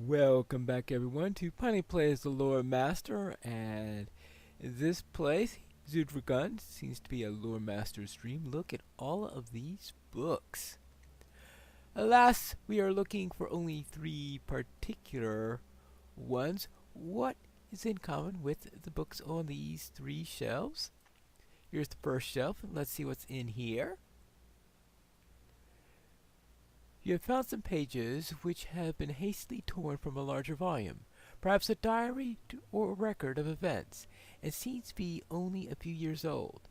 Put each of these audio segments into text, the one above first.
Welcome back everyone to Piney Plays the Lore Master, and in this place, Zudragun seems to be a Lore Master stream. Look at all of these books. Alas, we are looking for only three particular ones. What is in common with the books on these three shelves? Here's the first shelf. Let's see what's in here. You have found some pages which have been hastily torn from a larger volume, perhaps a diary or record of events, and seems to be only a few years old.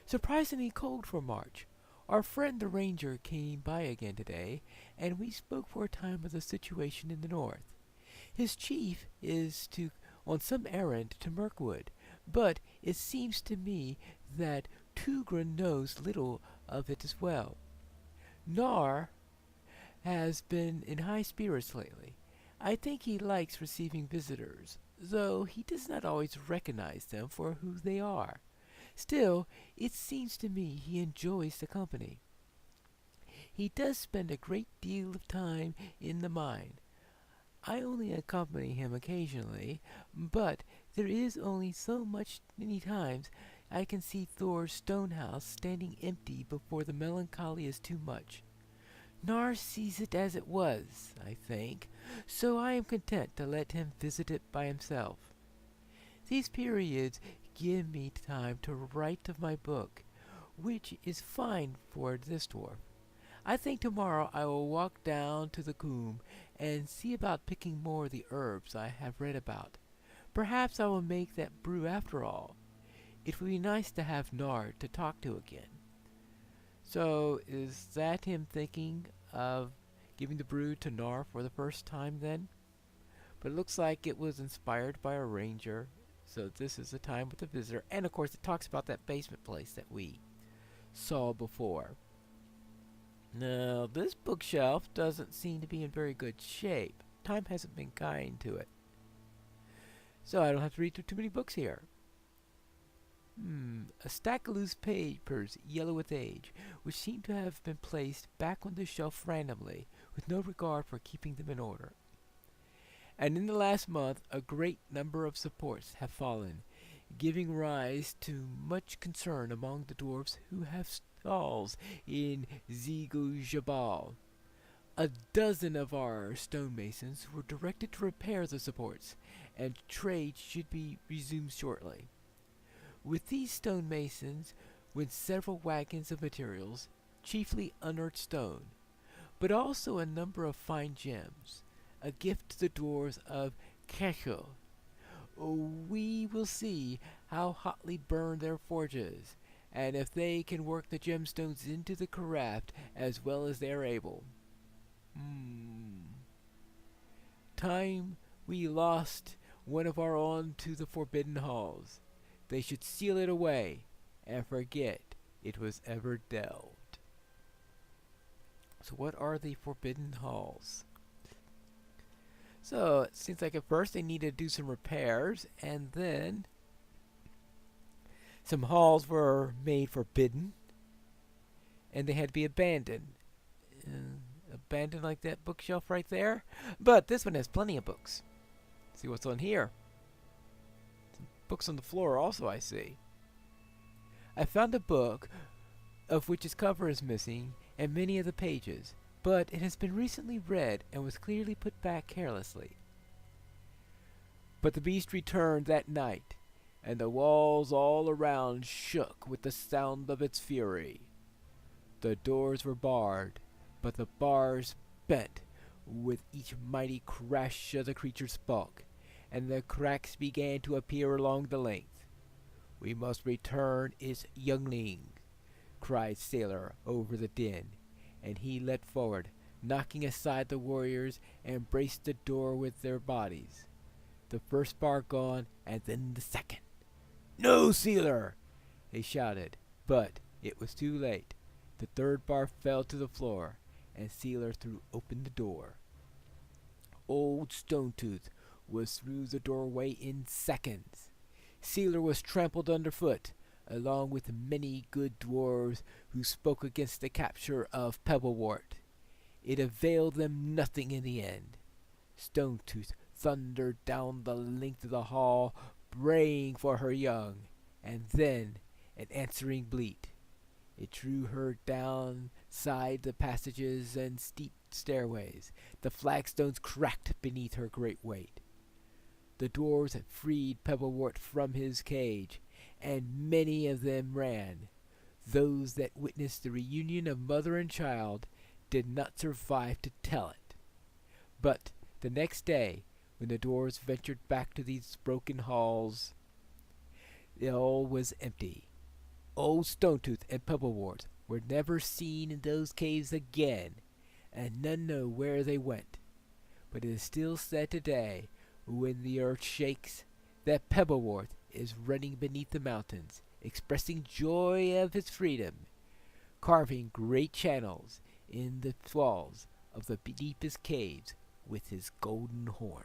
Surprisingly cold for March. Our friend the ranger came by again today, and we spoke for a time of the situation in the north. His chief is on some errand to Mirkwood, but it seems to me that Tugrin knows little of it as well. Nar has been in high spirits lately. I think he likes receiving visitors, though he does not always recognize them for who they are. Still, it seems to me he enjoys the company. He does spend a great deal of time in the mine. I only accompany him occasionally, but there is only so many times I can see Thor's stone house standing empty before the melancholy is too much. Nar sees it as it was, I think, so I am content to let him visit it by himself. These periods give me time to write of my book, which is fine for this dwarf. I think tomorrow I will walk down to the coombe and see about picking more of the herbs I have read about. Perhaps I will make that brew after all. It would be nice to have Nar to talk to again. So, is that him thinking of giving the brew to Nar for the first time then? But it looks like it was inspired by a ranger, so this is a time with a visitor. And of course it talks about that basement place that we saw before. Now, this bookshelf doesn't seem to be in very good shape. Time hasn't been kind to it. So I don't have to read through too many books here. A stack of loose papers, yellow with age, which seem to have been placed back on the shelf randomly, with no regard for keeping them in order. And in the last month, a great number of supports have fallen, giving rise to much concern among the dwarfs who have stalls in Zigu-Jabal. A dozen of our stonemasons were directed to repair the supports, and trade should be resumed shortly. With these stonemasons went several wagons of materials, chiefly unearthed stone, but also a number of fine gems, a gift to the dwarves of Keshel. We will see how hotly burn their forges, and if they can work the gemstones into the craft as well as they are able. Time we lost one of our own to the forbidden halls. They should seal it away and forget it was ever delved. So what are the forbidden halls? So it seems like at first they need to do some repairs, and then some halls were made forbidden, and they had to be abandoned. Abandoned like that bookshelf right there. But this one has plenty of books. Let's see what's on here. Books on the floor also, I see. I found a book of which its cover is missing and many of the pages, but it has been recently read and was clearly put back carelessly. But the beast returned that night, and the walls all around shook with the sound of its fury. The doors were barred, but the bars bent with each mighty crash of the creature's bulk, and the cracks began to appear along the length. "We must return its youngling," cried Sailor over the din, and he leapt forward, knocking aside the warriors, and braced the door with their bodies. The first bar gone, and then the second. "No, Sailor!" they shouted, but it was too late. The third bar fell to the floor, and Sailor threw open the door. Old Stonetooth was through the doorway in seconds. Sealer was trampled underfoot, along with many good dwarves who spoke against the capture of Pebblewort. It availed them nothing in the end. Stonetooth thundered down the length of the hall, braying for her young, and then an answering bleat. It drew her down side the passages and steep stairways. The flagstones cracked beneath her great weight. The dwarves had freed Pebblewort from his cage, and many of them ran. Those that witnessed the reunion of mother and child did not survive to tell it. But the next day, when the dwarves ventured back to these broken halls, all was empty. Old Stonetooth and Pebblewort were never seen in those caves again, and none know where they went. But it is still said today, when the earth shakes, that Pebblewort is running beneath the mountains, expressing joy of his freedom, carving great channels in the walls of the deepest caves with his golden horn.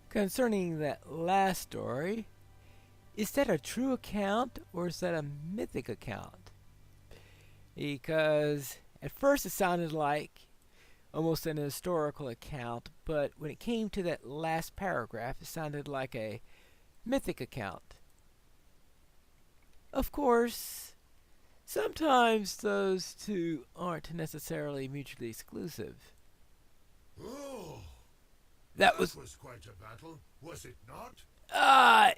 Concerning that last story, is that a true account or is that a mythic account? Because at first it sounded like almost an historical account, but when it came to that last paragraph, it sounded like a mythic account. Of course, sometimes those two aren't necessarily mutually exclusive. Oh, That was was quite a battle, was it not?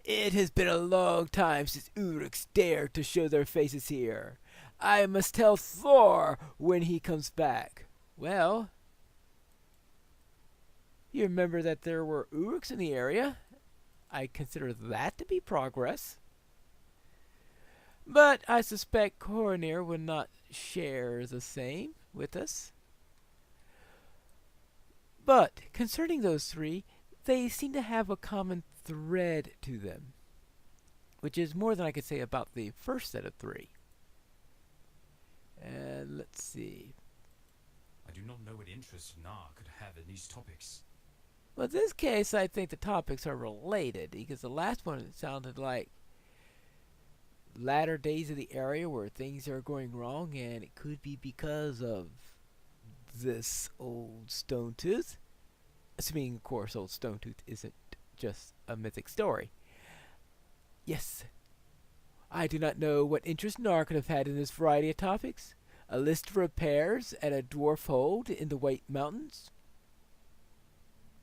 It has been a long time since Uruks dared to show their faces here. I must tell Thor when he comes back. Well, you remember that there were Uruks in the area. I consider that to be progress. But I suspect Coronir would not share the same with us. But concerning those three, they seem to have a common thread to them, which is more than I could say about the first set of three. And let's see. I do not know what interest Nar could have in these topics. Well, in this case, I think the topics are related, because the last one sounded like latter days of the area where things are going wrong, and it could be because of this old Stonetooth. Assuming, of course, old Stonetooth isn't just a mythic story. Yes, I do not know what interest Nar could have had in this variety of topics. A list of repairs at a dwarf hold in the White Mountains?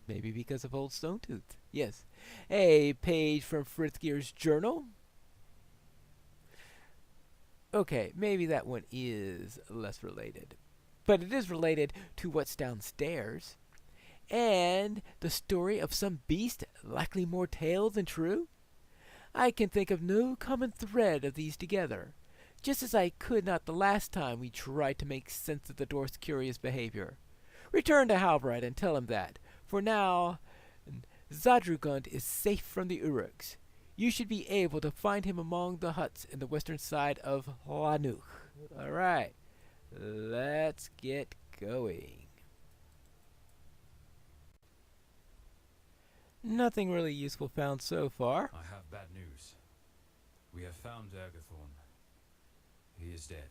Maybe because of old Stonetooth. Yes. A page from Frithgear's journal? Okay, maybe that one is less related. But it is related to what's downstairs. And the story of some beast, likely more tale than true? I can think of no common thread of these together, just as I could not the last time we tried to make sense of the dwarf's curious behavior. Return to Halbrand and tell him that, for now, Zadrugund is safe from the Uruks. You should be able to find him among the huts in the western side of Hlanuch. All right, let's get going. Nothing really useful found so far. I have bad news. We have found Ergothorn. He is dead.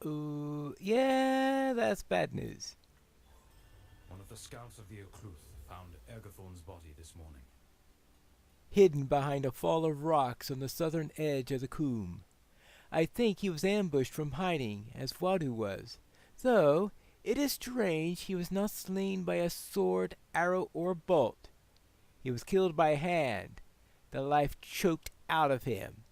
Ooh, yeah, that's bad news. One of the scouts of the Okluth found Ergothorn's body this morning. Hidden behind a fall of rocks on the southern edge of the coombe. I think he was ambushed from hiding, as Wadu was, though it is strange he was not slain by a sword, arrow, or bolt. He was killed by hand, the life choked out of him.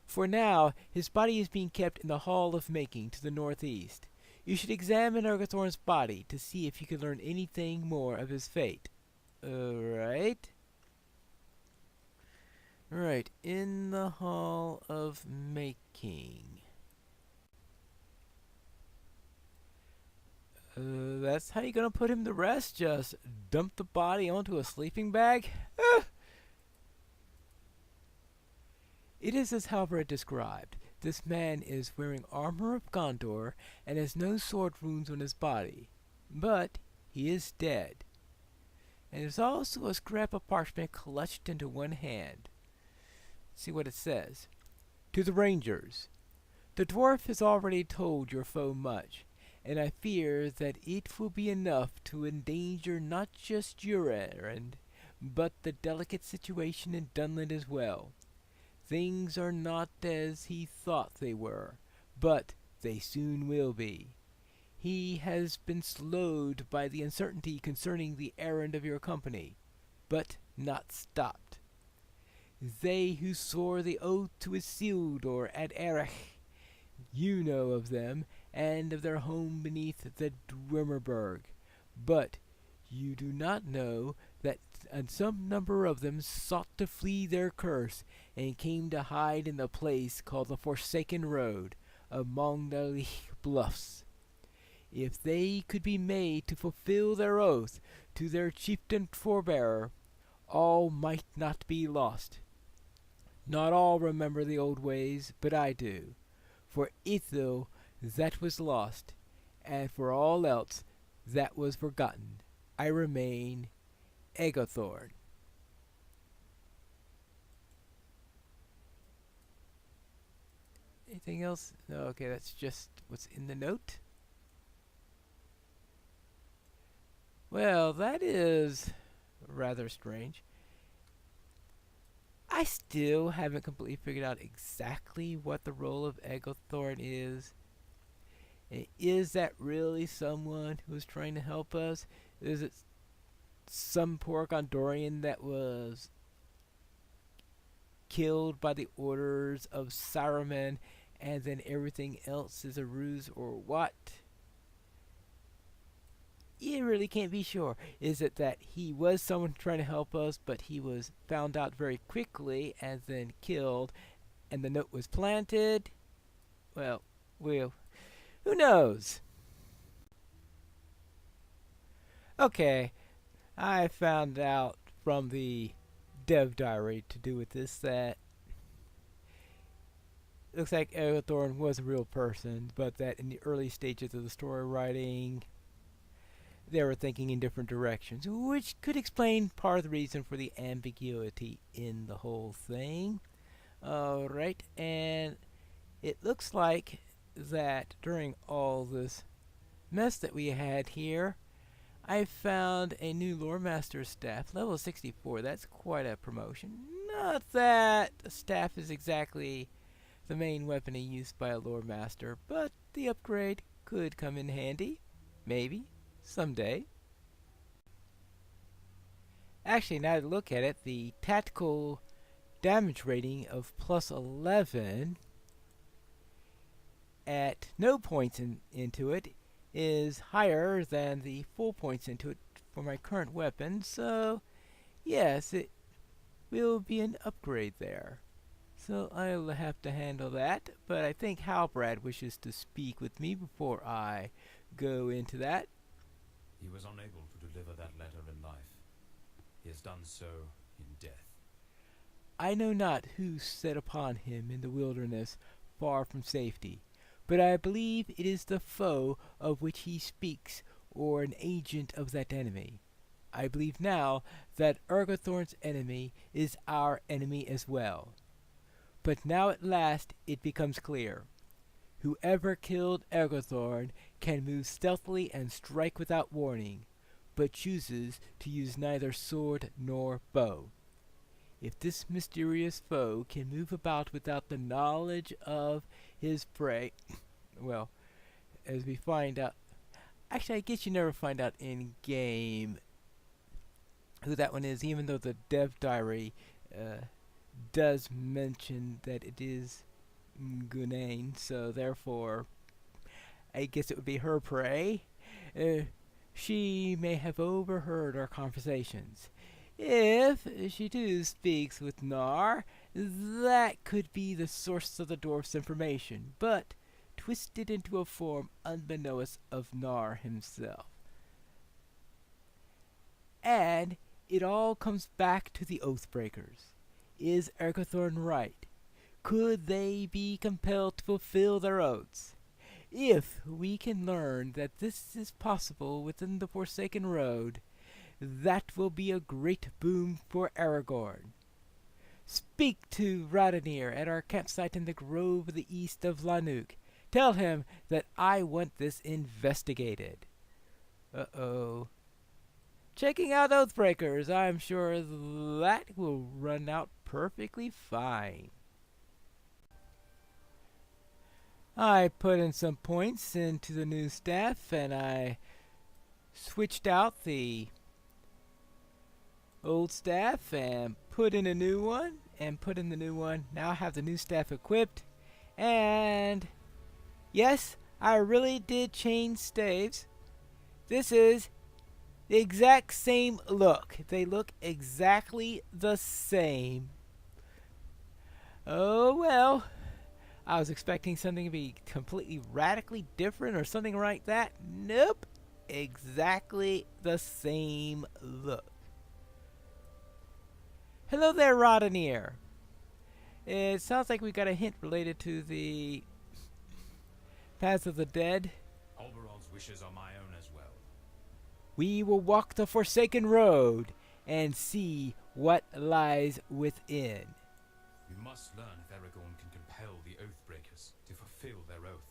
For now, his body is being kept in the Hall of Making to the northeast. You should examine Ergothorn's body to see if you can learn anything more of his fate. Right? Right, in the Hall of Making. That's how you're gonna put him to rest? Just dump the body onto a sleeping bag? It is as Halbrand described. This man is wearing armor of Gondor and has no sword wounds on his body. But he is dead. And there's also a scrap of parchment clutched into one hand. See what it says. To the Rangers. The dwarf has already told your foe much, and I fear that it will be enough to endanger not just your errand, but the delicate situation in Dunland as well. Things are not as he thought they were, but they soon will be. He has been slowed by the uncertainty concerning the errand of your company, but not stopped. They who swore the oath to Isildur at Erech, you know of them, and of their home beneath the Dwemerberg. But you do not know that some number of them sought to flee their curse, and came to hide in the place called the Forsaken Road, among the Leich bluffs. If they could be made to fulfill their oath to their chieftain forebearer, all might not be lost. Not all remember the old ways, but I do. For Ithil that was lost, and for all else that was forgotten, I remain Egothorn. Anything else? No, okay, that's just what's in the note. Well, that is rather strange. I still haven't completely figured out exactly what the role of Egothorn is. And is that really someone who is trying to help us? Is it some poor Gondorian that was killed by the orders of Saruman, and then everything else is a ruse, or what? You really can't be sure. Is it that he was someone trying to help us, but he was found out very quickly and then killed, and the note was planted? Well, who knows? Okay, I found out from the dev diary to do with this that looks like Egothorn was a real person, but that in the early stages of the story writing, they were thinking in different directions, which could explain part of the reason for the ambiguity in the whole thing. Alright, and it looks like that during all this mess that we had here, I found a new Lore Master staff, level 64. That's quite a promotion. Not that the staff is exactly the main weapon used by a Lore Master, but the upgrade could come in handy. Maybe. Someday. Actually, now that I look at it, the tactical damage rating of plus 11 at no points into it is higher than the full points into it for my current weapon, so yes, it will be an upgrade there. So I'll have to handle that, but I think Halbrad wishes to speak with me before I go into that. He was unable to deliver that letter in life. He has done so in death. I know not who set upon him in the wilderness far from safety, but I believe it is the foe of which he speaks, or an agent of that enemy. I believe now that Ergothorn's enemy is our enemy as well. But now at last it becomes clear. Whoever killed Ergothorn can move stealthily and strike without warning, but chooses to use neither sword nor bow. If this mysterious foe can move about without the knowledge of his prey, well, as we find out, actually I guess you never find out in game who that one is, even though the dev diary does mention that it is Gunane, so therefore I guess it would be her prey. She may have overheard our conversations. If she too speaks with Nar, that could be the source of the dwarf's information, but twisted into a form unbeknownst of Nar himself. And it all comes back to the Oathbreakers. Is Ergothorn right? Could they be compelled to fulfill their oaths? If we can learn that this is possible within the Forsaken Road, that will be a great boon for Aragorn. Speak to Radanir at our campsite in the grove of the east of Lanuk. Tell him that I want this investigated. Uh-oh. Checking out Oathbreakers. I'm sure that will run out perfectly fine. I put in some points into the new staff, and I switched out the old staff and put in a new one, and put in the new one. Now I have the new staff equipped, and yes, I really did change staves. This is the exact same look. They look exactly the same. Oh well. I was expecting something to be completely radically different or something like that. Nope. Exactly the same look. Hello there, Rodanier. It sounds like we got a hint related to the Paths of the Dead. Oberon's wishes are my own as well. We will walk the Forsaken Road and see what lies within. We must learn if Aragorn can compel the Oathbreakers to fulfill their oath.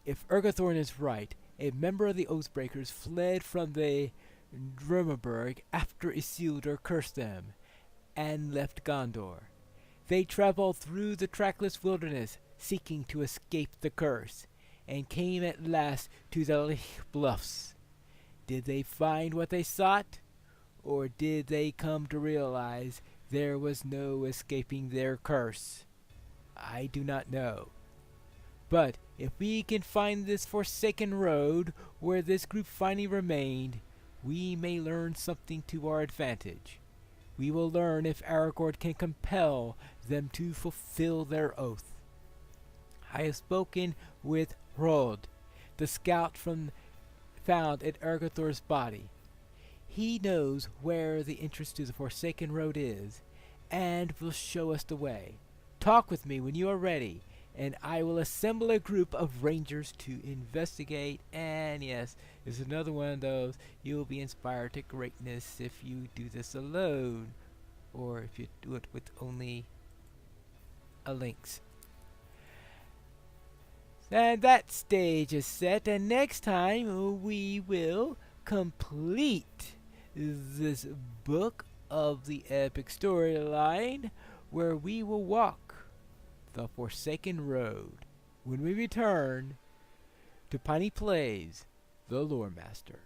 If Ergothorn is right, a member of the Oathbreakers fled from the Drummerberg after Isildur cursed them and left Gondor. They traveled through the trackless wilderness seeking to escape the curse and came at last to the Lich Bluffs. Did they find what they sought, or did they come to realize there was no escaping their curse? I do not know. But if we can find this Forsaken Road where this group finally remained, we may learn something to our advantage. We will learn if Aragorn can compel them to fulfill their oath. I have spoken with Hrod, the scout found at Ergothor's body. He knows where the entrance to the Forsaken Road is, and will show us the way. Talk with me when you are ready, and I will assemble a group of rangers to investigate. And yes, it's another one of those, you will be inspired to greatness if you do this alone, or if you do it with only a lynx. And that stage is set, and next time we will complete this book of the epic storyline, where we will walk the Forsaken Road when we return to Piney Plays, the Lore Master.